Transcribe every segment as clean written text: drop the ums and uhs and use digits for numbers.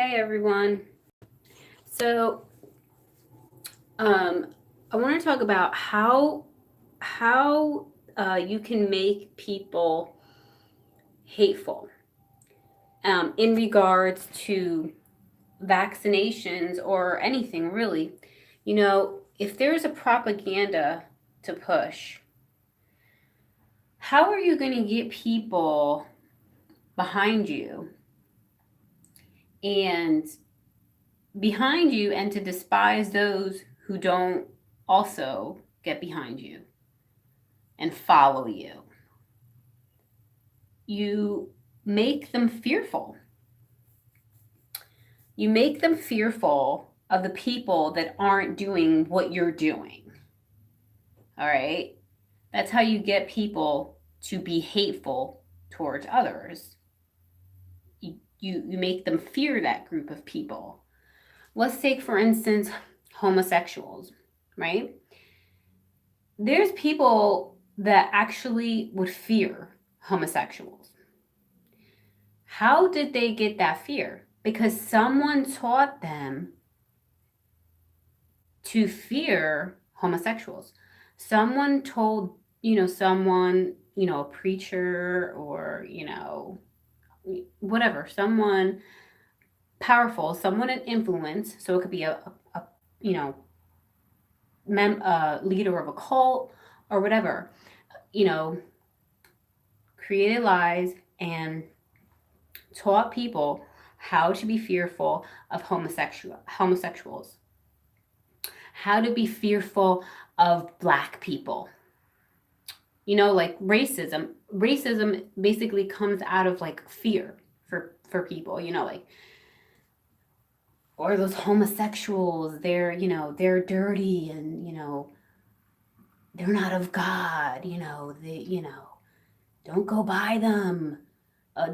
Hey everyone. So, I want to talk about how you can make people hateful in regards to vaccinations or anything really. If there's a propaganda to push, how are you going to get people behind you and and to despise those who don't also get behind you and follow you? You make them fearful. You make them fearful of the people that aren't doing what you're doing. All right? That's how you get people to be hateful towards others. You make them fear that group of people. Let's take, for instance, homosexuals, right? There's people that actually would fear homosexuals. How did they get that fear? Because someone taught them to fear homosexuals. Someone told, a preacher or, whatever, someone powerful, someone in influence. So it could be a you know, leader of a cult or whatever, you know, created lies and taught people how to be fearful of homosexuals, how to be fearful of black people. Like racism. Racism basically comes out of like fear for people, like, or those homosexuals, they're dirty and, they're not of God, don't go by them.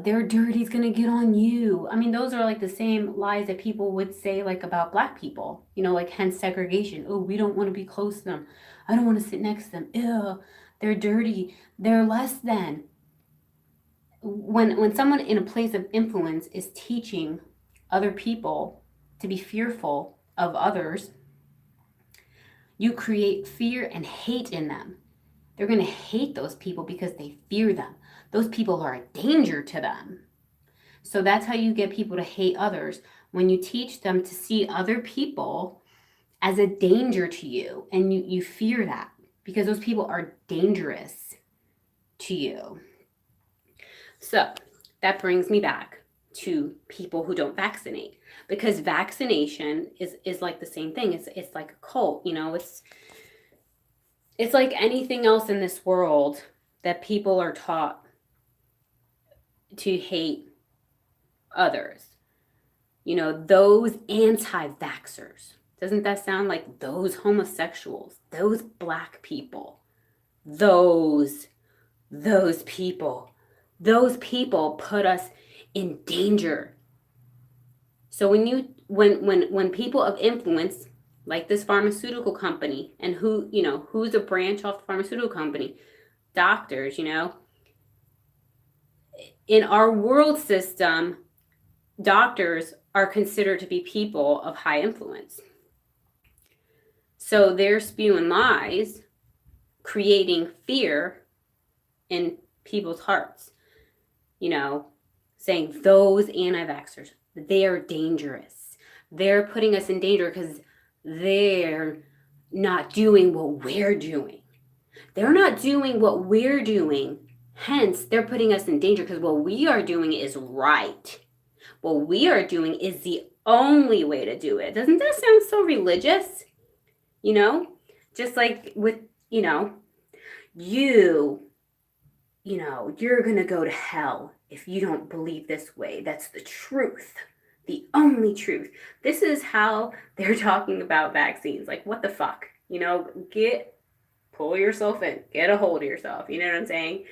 Their dirty's gonna get on you. I mean, those are like the same lies that people would say like about black people, like hence segregation. Oh, we don't want to be close to them. I don't want to sit next to them. Ew, they're dirty. They're less than. When someone in a place of influence is teaching other people to be fearful of others, you create fear and hate in them. They're going to hate those people because they fear them. Those people are a danger to them. So that's how you get people to hate others, when you teach them to see other people as a danger to you. And you fear that because those people are dangerous to you. So that brings me back to people who don't vaccinate, because vaccination is like the same thing. It's like a cult, it's like anything else in this world that people are taught to hate others. Those anti-vaxxers. Doesn't that sound like those homosexuals, those black people, those people? Those people put us in danger. So when people of influence, like this pharmaceutical company, and who's a branch off the pharmaceutical company, doctors, in our world system, doctors are considered to be people of high influence. So they're spewing lies, creating fear in people's hearts, saying those anti-vaxxers, they are dangerous. They're putting us in danger because they're not doing what we're doing. They're not doing what we're doing. Hence, they're putting us in danger because what we are doing is right. What we are doing is the only way to do it. Doesn't that sound so religious? Just like with, you're going to go to hell if you don't believe this way. That's the truth. The only truth. This is how they're talking about vaccines. Like, what the fuck? Pull yourself in. Get a hold of yourself. You know what I'm saying?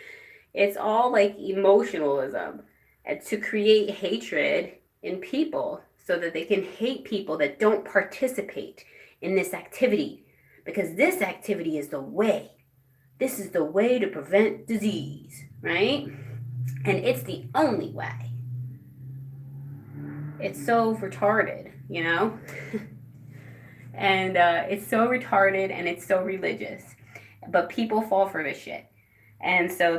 It's all like emotionalism, and to create hatred in people so that they can hate people that don't participate in this activity. Because this activity is the way. This is the way to prevent disease, right? And it's the only way. It's so retarded, you know? And it's so retarded and it's so religious. But people fall for this shit. And so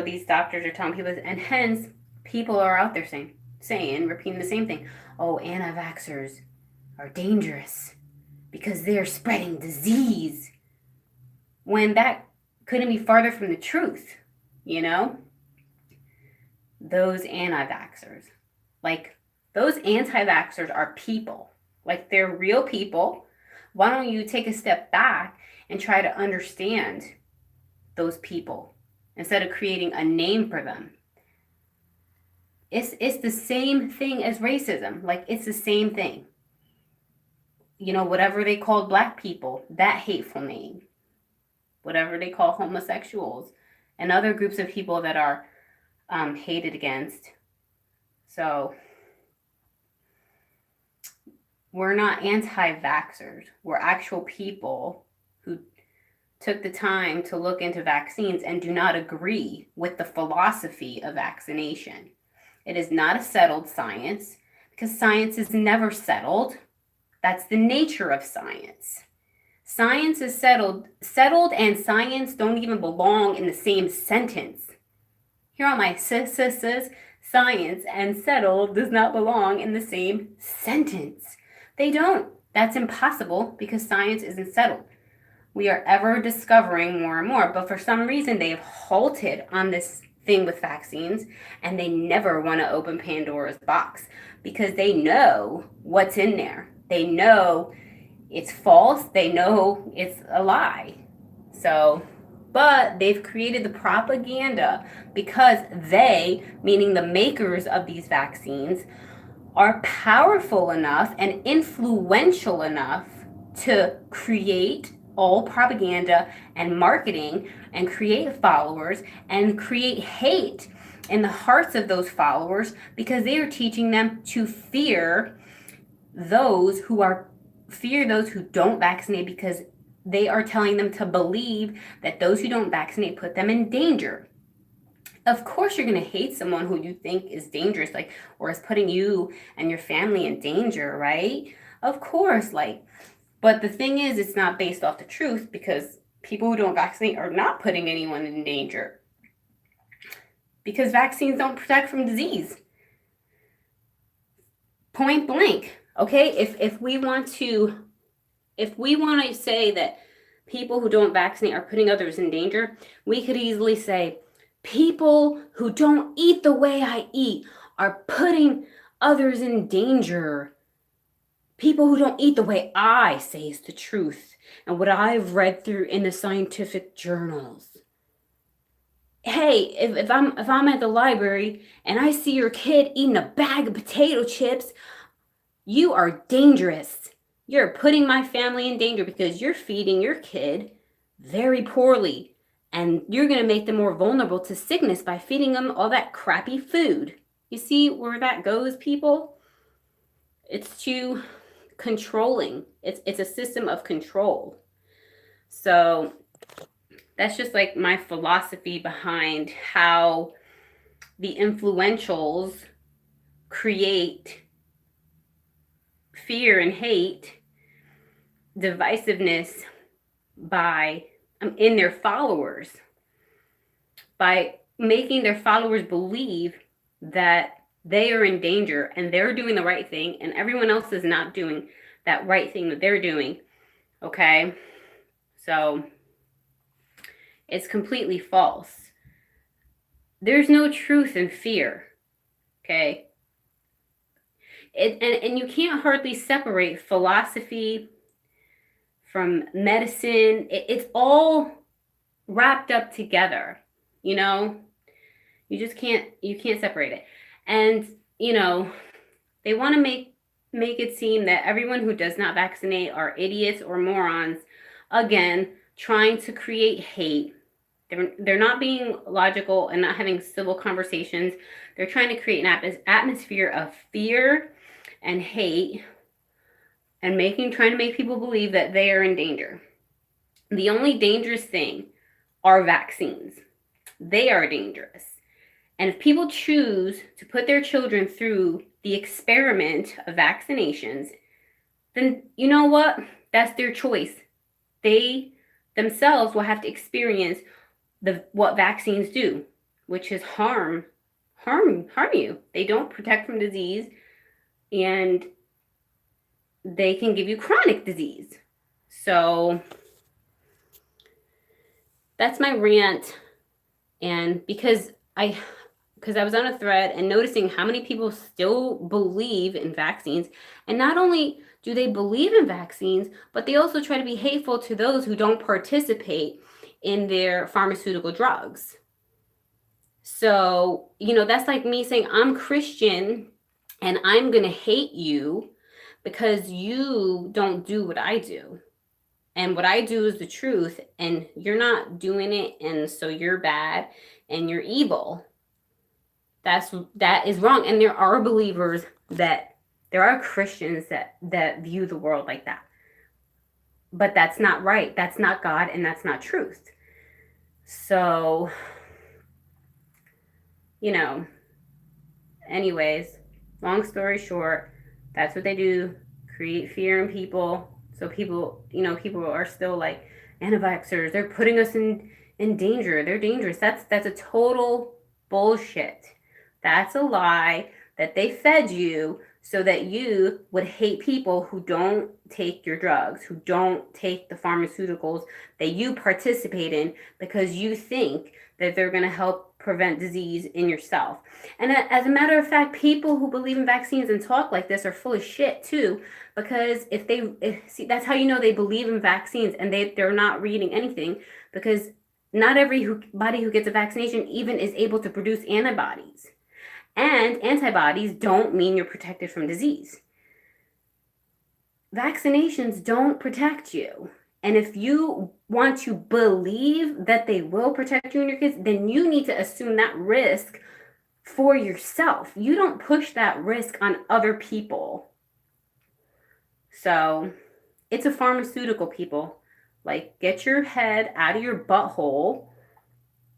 these doctors are telling people, and hence people are out there repeating the same thing. Oh, anti-vaxxers are dangerous because they're spreading disease. When that couldn't be farther from the truth, you know? Those anti-vaxxers. Like, those anti-vaxxers are people. Like, they're real people. Why don't you take a step back and try to understand those people instead of creating a name for them? It's the same thing as racism. Like, it's the same thing. You know, whatever they called black people, that hateful name. Whatever they call homosexuals and other groups of people that are hated against. So we're not anti-vaxxers. We're actual people who took the time to look into vaccines and do not agree with the philosophy of vaccination. It is not a settled science because science is never settled. That's the nature of science. Science is settled and science don't even belong in the same sentence. Here are my sis. Science and settled does not belong in the same sentence. They don't. That's impossible because science isn't settled. We are ever discovering more and more, but for some reason they have halted on this thing with vaccines and they never want to open Pandora's box because they know what's in there. They know it's false. They know it's a lie. So, but they've created the propaganda because they, meaning the makers of these vaccines, are powerful enough and influential enough to create all propaganda and marketing and create followers and create hate in the hearts of those followers because they are teaching them to fear those who don't vaccinate because they are telling them to believe that those who don't vaccinate put them in danger. Of course you're going to hate someone who you think is dangerous, like, or is putting you and your family in danger, right? Of course, but the thing is, it's not based off the truth because people who don't vaccinate are not putting anyone in danger because vaccines don't protect from disease. Point blank, okay? If we want to say that people who don't vaccinate are putting others in danger, we could easily say, people who don't eat the way I eat are putting others in danger. People who don't eat the way I say is the truth and what I've read through in the scientific journals. Hey, if I'm at the library and I see your kid eating a bag of potato chips, you are dangerous. You're putting my family in danger because you're feeding your kid very poorly. And you're going to make them more vulnerable to sickness by feeding them all that crappy food. You see where that goes, people? It's too controlling. It's a system of control. So that's just like my philosophy behind how the influentials create fear and hate, divisiveness in their followers, by making their followers believe that they are in danger and they're doing the right thing and everyone else is not doing that right thing that they're doing. Okay? So it's completely false. There's no truth in fear. Okay? And you can't hardly separate philosophy from medicine. It's all wrapped up together, you know? You can't separate it. And, you know, they want to make it seem that everyone who does not vaccinate are idiots or morons. Again, trying to create hate. They're not being logical and not having civil conversations. They're trying to create an atmosphere of fear and hate and trying to make people believe that they are in danger. The only dangerous thing are vaccines. They are dangerous. And if people choose to put their children through the experiment of vaccinations, then you know what? That's their choice. They themselves will have to experience what vaccines do, which is harm you. They don't protect from disease, and they can give you chronic disease. So that's my rant. And because I was on a thread and noticing how many people still believe in vaccines, and not only do they believe in vaccines, but they also try to be hateful to those who don't participate in their pharmaceutical drugs. So, that's like me saying I'm Christian and I'm going to hate you because you don't do what I do. And what I do is the truth, and you're not doing it, and so you're bad and you're evil. That is wrong. And there are believers there are Christians that view the world like that. But that's not right. That's not God, and that's not truth. So, anyways, long story short, that's what they do. Create fear in people. So people are still like, anti-vaxxers, they're putting us in danger. They're dangerous. That's a total bullshit. That's a lie that they fed you so that you would hate people who don't take your drugs, who don't take the pharmaceuticals that you participate in, because you think that they're going to help prevent disease in yourself. And as a matter of fact, people who believe in vaccines and talk like this are full of shit too, because see, that's how you know they believe in vaccines, and they're not reading anything, because not everybody who gets a vaccination even is able to produce antibodies. And antibodies don't mean you're protected from disease. Vaccinations don't protect you. And if you want to believe that they will protect you and your kids, then you need to assume that risk for yourself. You don't push that risk on other people. So it's a pharmaceutical, people. Like, get your head out of your butthole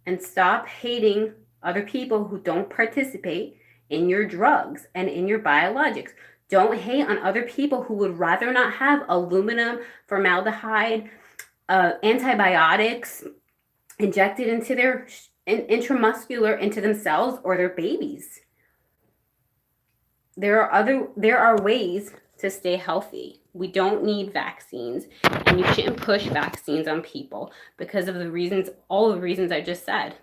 and stop hating other people who don't participate in your drugs and in your biologics. Don't hate on other people who would rather not have aluminum, formaldehyde, antibiotics injected into their intramuscular into themselves or their babies. There are ways to stay healthy. We don't need vaccines, and you shouldn't push vaccines on people because of all the reasons I just said.